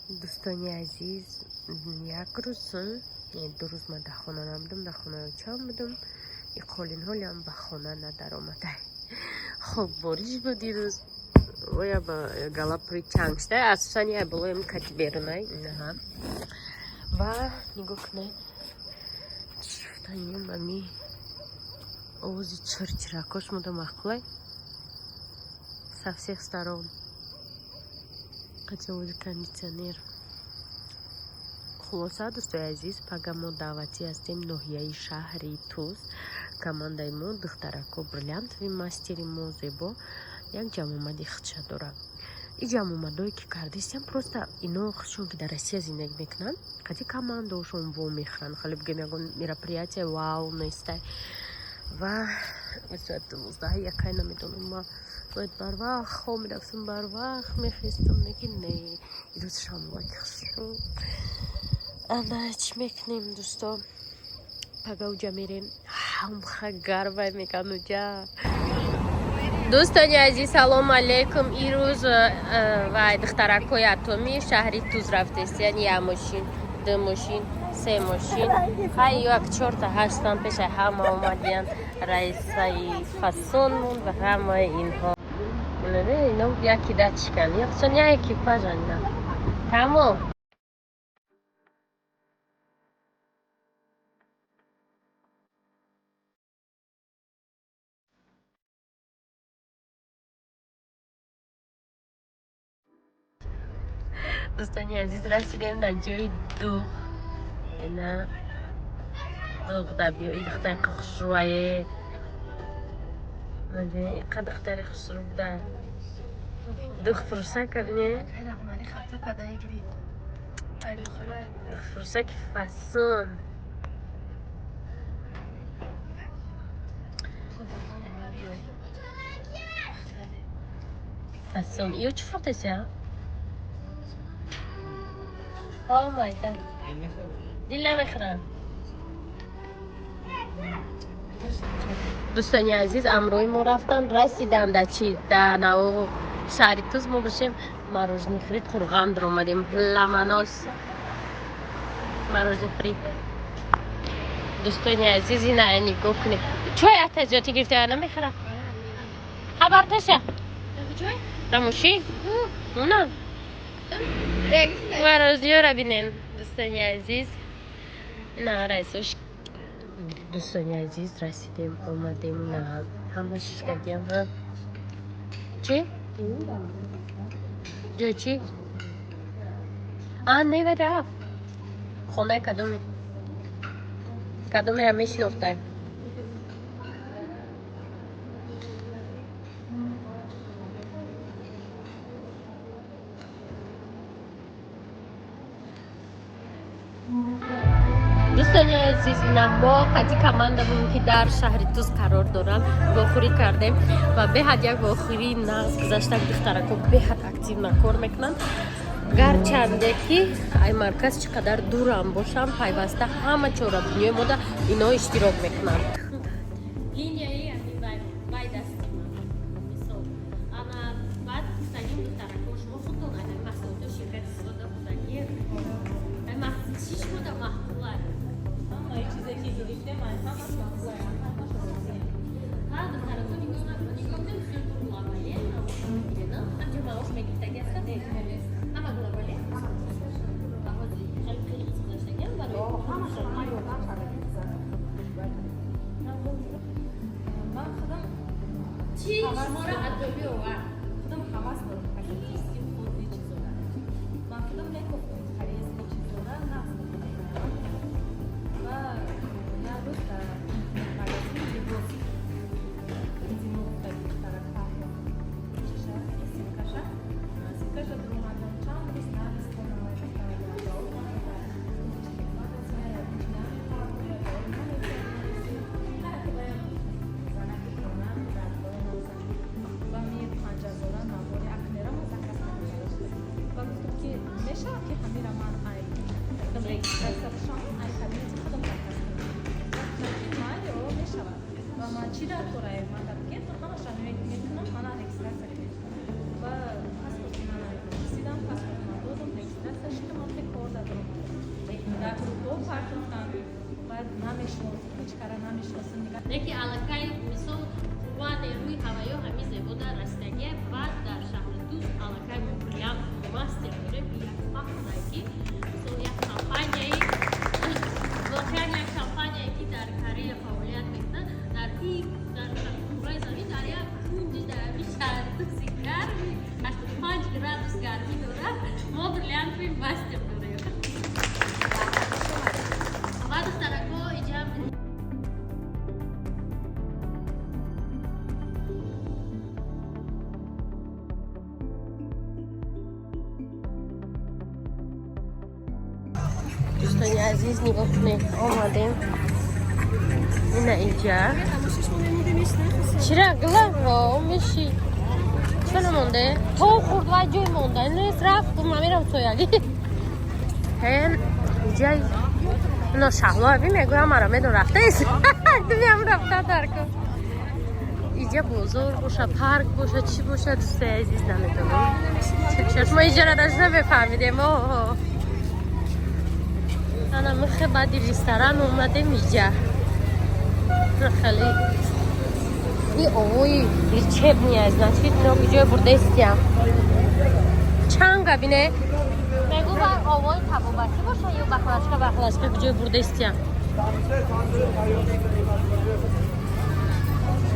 دوستانی عزیز یک روز دو روز من در خانه نبودم، در خانه چم بودم. این قالین حالی هم به خانه ندر آمده. خب باریش بود دیروز و یا با گلاپری چنگشته اساسا یه بلایم کتی بیرونای نه و نگاه کنه چفتانیم امی اوزی چرچرکاش موده مخلای со всех сторон. Хотела кондиционер. خلاصه دوستای عزیز پگه ما دعوتی هستیم ناحیه شهری توز. командой ما دخترکو бриллиантовый мастери ما زیبا یک جمع اومدی خدشه داره. این جمع اومدایی که کردیستیم просто اینا خودشون که در روسیه زندگی میکنن قدی командاشون وو میخرن. خیلی بگم یکون мероприятие واو نیسته و ساعت 12 یکی نمیدونم ما باید بر وقت خواه میرفتم بر وقت میخیستم میگی نه روز شام خسرو انا چی میکنیم دوستا پگه اوجا میریم هم خگر وای میکن اوجا. دوستانی عزیز سلام علیکم. این روز و دخترکوی اتمی شهری توز رفته یعنی یه ماشین دو ماشین سه ماشین های یک چهار تا هستن پیش همه آمدین رئیسای فاسونمون و همه اینها اینا یکی ده چکن یکسان یکی پاجنده تمام. دوستانی عزیز رسیدیم در جای دو اینا دو بیا این دختر خسرویه مجھے قد اختار خسرو بده دخ فرصه کنه دخ فرصه که فاسون فاسون ایو چه فرصه ها؟ Oh my god. دیل نمیخورم. دوستانی عزیز امروی ما رفتن رسیدم در چی در نو شهری توز ما بشیم مروژنی خرید خورغان در اومدیم لمناس مروژنی خرید. دوستانی عزیز این نگاه کنید چای احتیاجاتی گرفته یا نمیخورم خبر تشه دموشی اونا مروژنی رو بینین دوستانی عزیز نه رئیسوش. دوستانی عزیز رسیدیم اومدیم نه همه شش کردیم ها چی؟ جای چی؟ نیوه رفت خونه کدومی کدومی همیشه نفتن دوستانی عزیز ما قدی کماندمون که در شهر توز قرار دارن واخوری کردیم و به حد یک واخوری نقص گذاشتن دخترکو به حد اکتیو نکار میکنن گرچنده که ای مرکز چقدر دور هم باشن پیوسته همه چورا دنیای ما در اینا اشتراک میکنن. پرتوختن بعد نمیشناسم هیچ کاره نمیشناسم نگاه یکی علاقه مثال واد روی هوایی همی زبوده رستگی بعد در شهر دوست علاقه مبریم ماستی دوره بیاد فقطی مثال یک کمپانی واقعا یک کمپانی که در کره فعالیت میکنه در این در کره زمین در یک کنجی در این شهر دوستی گرمی 85 گرادوس گرمی دوره ما بریم توی ماستی دوره بعد از ترکو ایجاب دوستان عزیز نگاه کنید آمدیم این اینجا چرا گلا میشی چرا مونده تو خورد و جای مونده این رفت من میرم سویالی هن اینجا اینا شهلا میگویم مرا میدون رفته ایست تو میم رفته درکن اینجا بزرگ باشه پارک باشه چی باشه دوسته عزیز نمیدونم ما اینجا را داشته بفهمیدیم انا مخه بعد رستوران اومدیم اینجا خیلی این اوی ریچب نیاز نشید اینا بجای برده استیم چند گبینه بگو با آوای تبابتی باشه یا بخلاشکه بجای برده استیم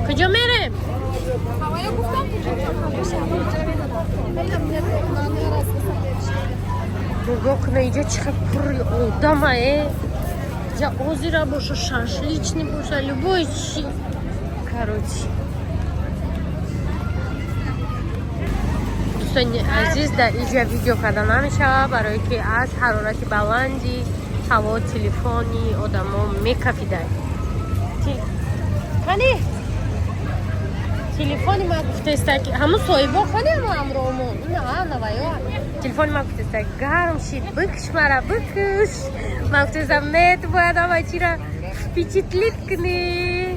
کجا میرم؟ هوایی گفتم نگاه کنه اینجا چقدر پر آدمه اینجا آزی را باشه شاشلیچ باشه لبای چی کاروچی دوستان عزیز در اینجا ویدیو کردن نمیشه برای که از حرارت بلندی هوا تلفنی آدم ها میکفیده کنی تلفنی ما گفته است که همون صاحبا کنی اما امرومون نه نویا تلفن ما گفته است گرم شید بکش مرا بکش ما گفته است میت باید اما چی را پیچیتلیت کنی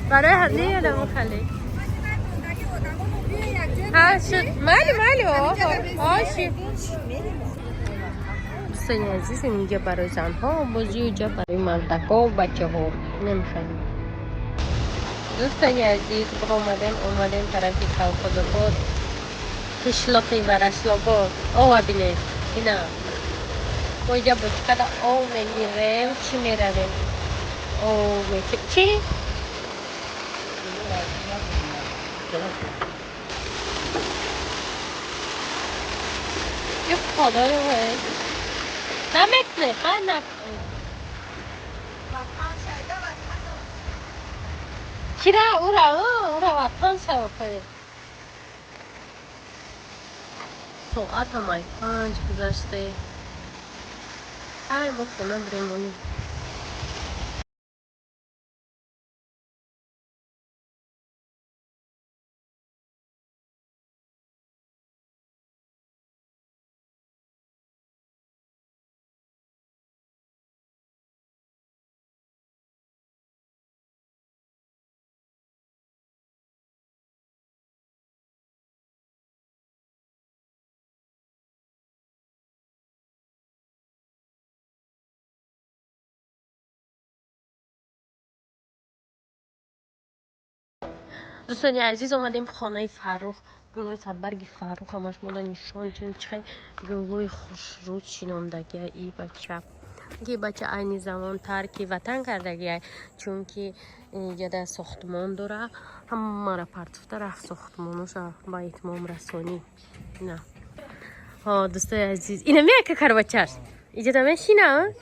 برای همه آدم خالی ها شد مالی آشی دوستان عزیز اینجا برای زنها بازی اینجا برای مردکا و بچه ها نمیخواییم دوستان عزیز اومدیم طرفی کلخود کشلاقی و رسلاباد آه بینید اینا ما اینجا بچکده آه میگیریم چی میرویم آه میگیریم چی؟ یه خدا رو باید نمیکنه خواهد نکنه چی را؟ او را وطن سوا کنه ساعت همه 5 گذشته ای ما خونه بریم دوستان عزیز اومدیم خانه فرخ گلوی برگ فرخ همش مالا نشان چه گلوی خوش رو چیناندگی ای بچه که بچه اینی زمان ترک وطن کردگی چون که اینجا در ساختمان داره هم مرا پرتفته رفت ساختمانوش با اتمام رسانی نه ها دوستان عزیز اینه میه که کار بچه اینجا دا میشینه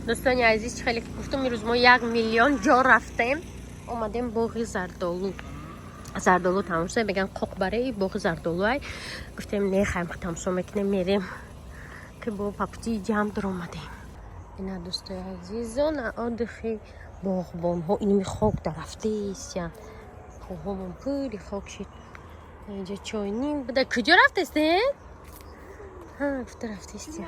دوستان عزیز خیلی گفتم میروز ما 1 میلیون جا رفتیم اومدیم باغ زردالو تماشا بگن قوق برای باغ زردالو های گفتیم نخوایم که تماشا میکنیم میریم که با پاپتی جمع در اومدیم اینا دوستان عزیزان آدخی باغبان ها اینمی خوک در رفته ایست خوک همون پوری خوک شد اینجا چای نیم بوده کجا رفته است؟ ها گفته رفته ایست